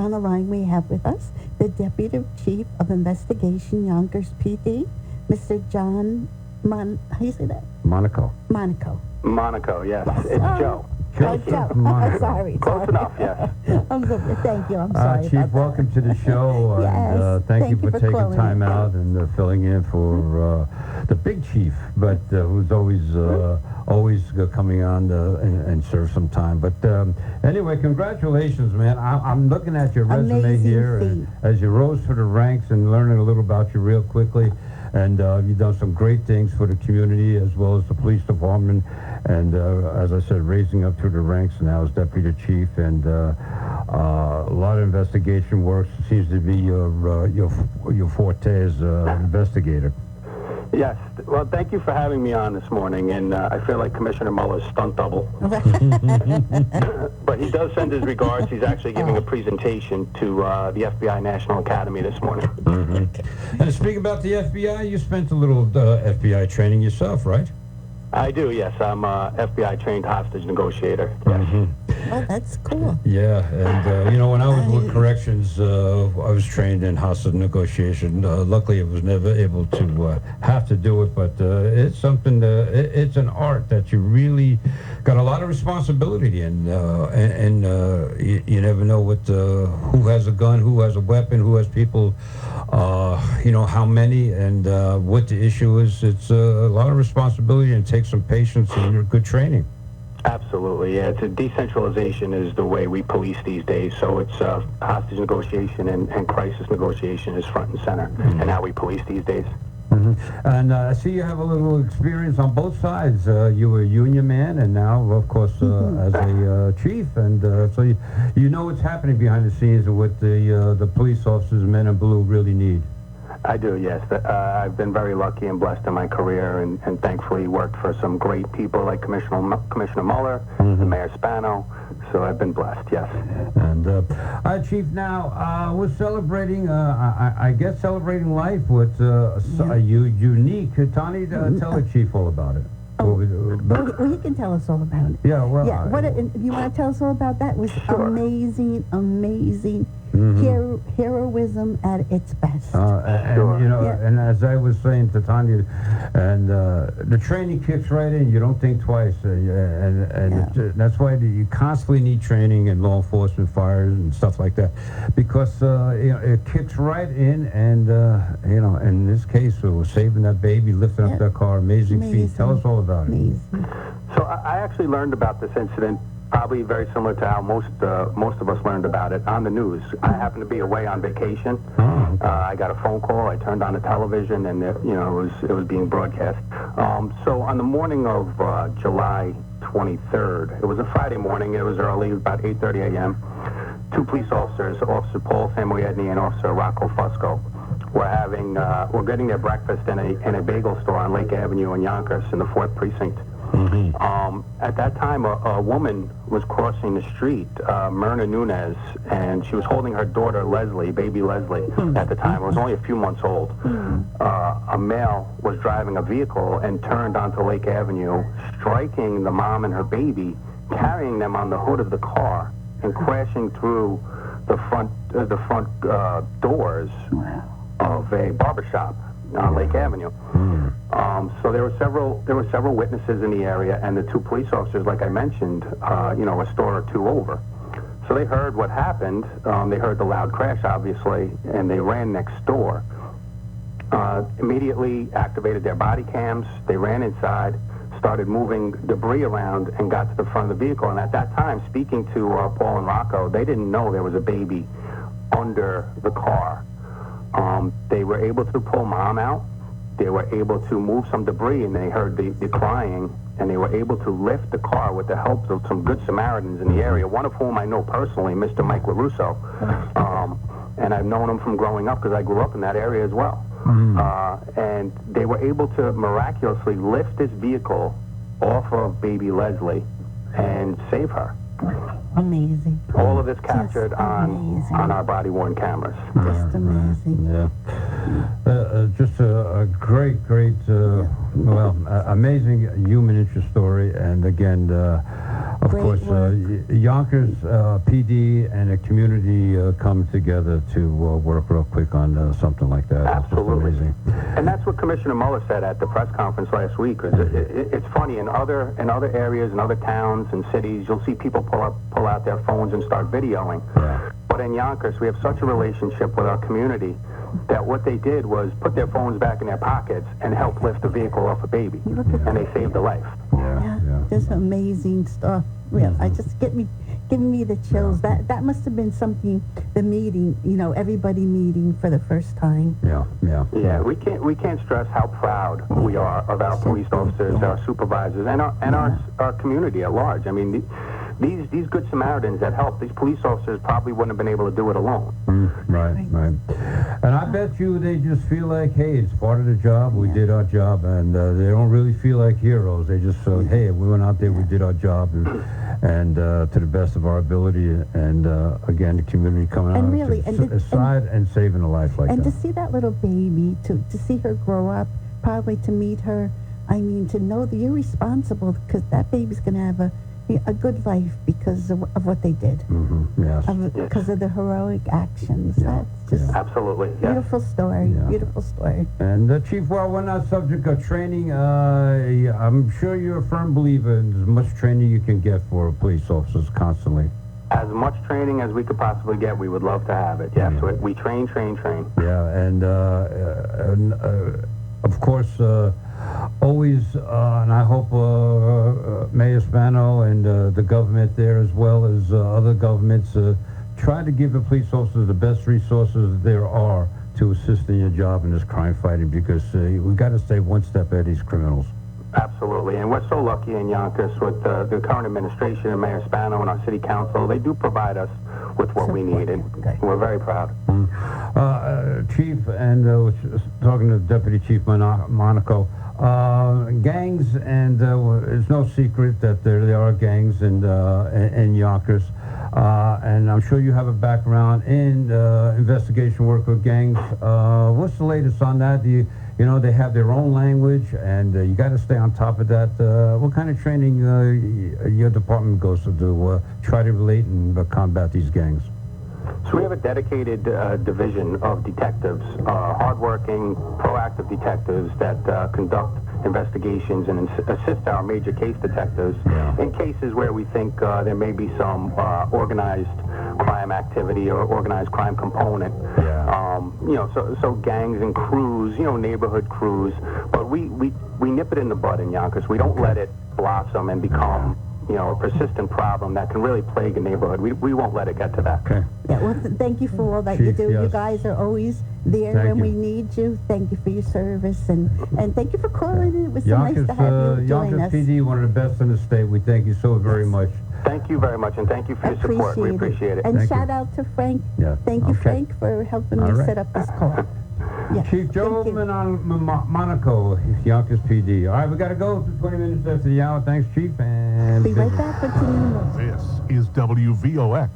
on the line we have with us the Deputy Chief of Investigation, Yonkers PD, Mr. John how do you say that? Monaco. Monaco, yes. It's Joe. Joe. Sorry. Close enough, yes. Thank you. I'm sorry. Chief, about welcome to the show. Yes, and thank you for taking calling time in. out and filling in for the big chief, but who's always coming on and serve some time. But anyway, congratulations, man. I'm looking at your resume Amazing here feat. as you rose through the ranks and learning a little about you real quickly. And you've done some great things for the community as well as the police department. And as I said, raising up through the ranks now as deputy chief, and a lot of investigation work seems to be your forte as investigator. Yes. Well, thank you for having me on this morning, and I feel like Commissioner Mueller's stunt double. But he does send his regards. He's actually giving a presentation to the FBI National Academy this morning. Mm-hmm. And speaking about the FBI, you spent a little FBI training yourself, right? I do, yes. I'm a FBI-trained hostage negotiator. Yes. Mm-hmm. Oh, that's cool. Yeah, and when I was with corrections, I was trained in hostage negotiation. Luckily, I was never able to have to do it, but it's something. It's an art that you really got a lot of responsibility in, and you never know what who has a gun, who has a weapon, who has people. How many, and what the issue is. It's a lot of responsibility and takes some patience and good training. Absolutely, yeah. It's a decentralization is the way we police these days. So it's hostage negotiation and crisis negotiation is front and center, and how we police these days. Mm-hmm. And I see you have a little experience on both sides. You were a union man, and now, of course, as a chief. And so you know what's happening behind the scenes and what the police officers, men in blue, really need. I do, yes. I've been very lucky and blessed in my career, and thankfully worked for some great people like Commissioner Mueller, and Mayor Spano. So I've been blessed, yes. And Chief, now we're celebrating, I guess, celebrating life with a unique. Tani, tell the Chief all about it. Well, he can tell us all about it. Yeah, well... Yeah, you want to tell us all about that? It was sure. Amazing heroism at its best. And as I was saying to Tanya, and the training kicks right in. You don't think twice, that's why you constantly need training in law enforcement, fires, and stuff like that, because it kicks right in, and in this case, it was saving that baby, lifting up that car, amazing feat. Tell us all about it. So I actually learned about this incident probably very similar to how most of us learned about it on the news. I happened to be away on vacation. I got a phone call. I turned on the television, and it was being broadcast. So on the morning of July 23rd, it was a Friday morning. It was early, about 8:30 a.m. Two police officers, Officer Paul Samuedny and Officer Rocco Fusco, were getting their breakfast in a bagel store on Lake Avenue in Yonkers in the 4th Precinct. At that time, a woman was crossing the street, Myrna Nunez, and she was holding her daughter, Leslie, baby Leslie, at the time. It was only a few months old. A male was driving a vehicle and turned onto Lake Avenue, striking the mom and her baby, carrying them on the hood of the car, and crashing through the front doors of a barbershop on Lake Avenue. So there were several witnesses in the area, and the two police officers, like I mentioned, a store or two over. So they heard what happened. They heard the loud crash, obviously, and they ran next door. Immediately activated their body cams. They ran inside, started moving debris around, and got to the front of the vehicle. And at that time, speaking to Paul and Rocco, they didn't know there was a baby under the car. They were able to pull Mom out. They were able to move some debris, and they heard the crying, and they were able to lift the car with the help of some good Samaritans in the area, one of whom I know personally, Mr. Mike LaRusso. And I've known him from growing up because I grew up in that area as well. And they were able to miraculously lift this vehicle off of baby Leslie and save her. Amazing. All of this captured on our body-worn cameras. Just amazing. Yeah. Just a great, amazing human interest story. And again, of Great course, Yonkers PD and the community come together to work real quick on something like that. Absolutely. It's just amazing. And that's what Commissioner Mueller said at the press conference last week. It's funny, in other areas, in other towns and cities, you'll see people pull out their phones and start videoing. Yeah. But in Yonkers, we have such a relationship with our community that what they did was put their phones back in their pockets and help lift a vehicle off a baby. And they saved a life. Yeah, just amazing stuff. Real, I just giving me the chills. That must have been something. The meeting, everybody meeting for the first time. Yeah. We can't stress how proud we are of our police officers, our supervisors, and our community at large. I mean, these good Samaritans that help, these police officers probably wouldn't have been able to do it alone. Right. And I bet you they just feel like, hey, it's part of the job. We did our job, and they don't really feel like heroes. They just say, hey, we went out there, we did our job, and to the best of our ability. And again, the community coming And out really, aside and saving a life like that. And to see that little baby, to see her grow up, probably to meet her, I mean, to know that you're responsible because that baby's going to have a good life because of what they did. Yes. Because of the heroic actions. That's just Absolutely. beautiful story. Yeah. Beautiful story. And Chief, while we're not subject of training, I'm sure you're a firm believer in as much training you can get for police officers constantly. As much training as we could possibly get, we would love to have it. Yes, we train. Yeah, and of course, always, and I hope Mayor Spano and the government there, as well as other governments, try to give the police officers the best resources there are to assist in your job in this crime fighting, because we've got to stay one step ahead of these criminals. Absolutely, and we're so lucky in Yonkers with the current administration and Mayor Spano and our city council. They do provide us with what we need, and we're very proud. Chief, and talking to Deputy Chief Monaco, gangs, and it's no secret that there are gangs in Yonkers, and I'm sure you have a background in investigation work with gangs. What's the latest on that? They have their own language, and you got to stay on top of that. What kind of training your department goes to try to relate and combat these gangs? So we have a dedicated division of detectives, hardworking, proactive detectives that conduct investigations and assist our major case detectives in cases where we think there may be some organized crime activity or organized crime component. So gangs and crews, neighborhood crews, but we nip it in the bud in Yonkers. We don't let it blossom and become a persistent problem that can really plague a neighborhood. We won't let it get to that. Okay. Yeah, well, thank you for all that you do. You guys are always there when we need you. Thank you for your service, and thank you for calling. It was so nice to have you join us. Yonkers PD, one of the best in the state. We thank you so very much. Thank you very much, and thank you for your support. We appreciate it. And thank shout you. out to Frank. Yeah. Thank you, Frank, for helping me set up this call. Yes, Chief Joseph Monaco, Yonkers PD. All right, we got to go. 20 minutes after the hour. Thanks, Chief. And be right back with you. This is WVOX.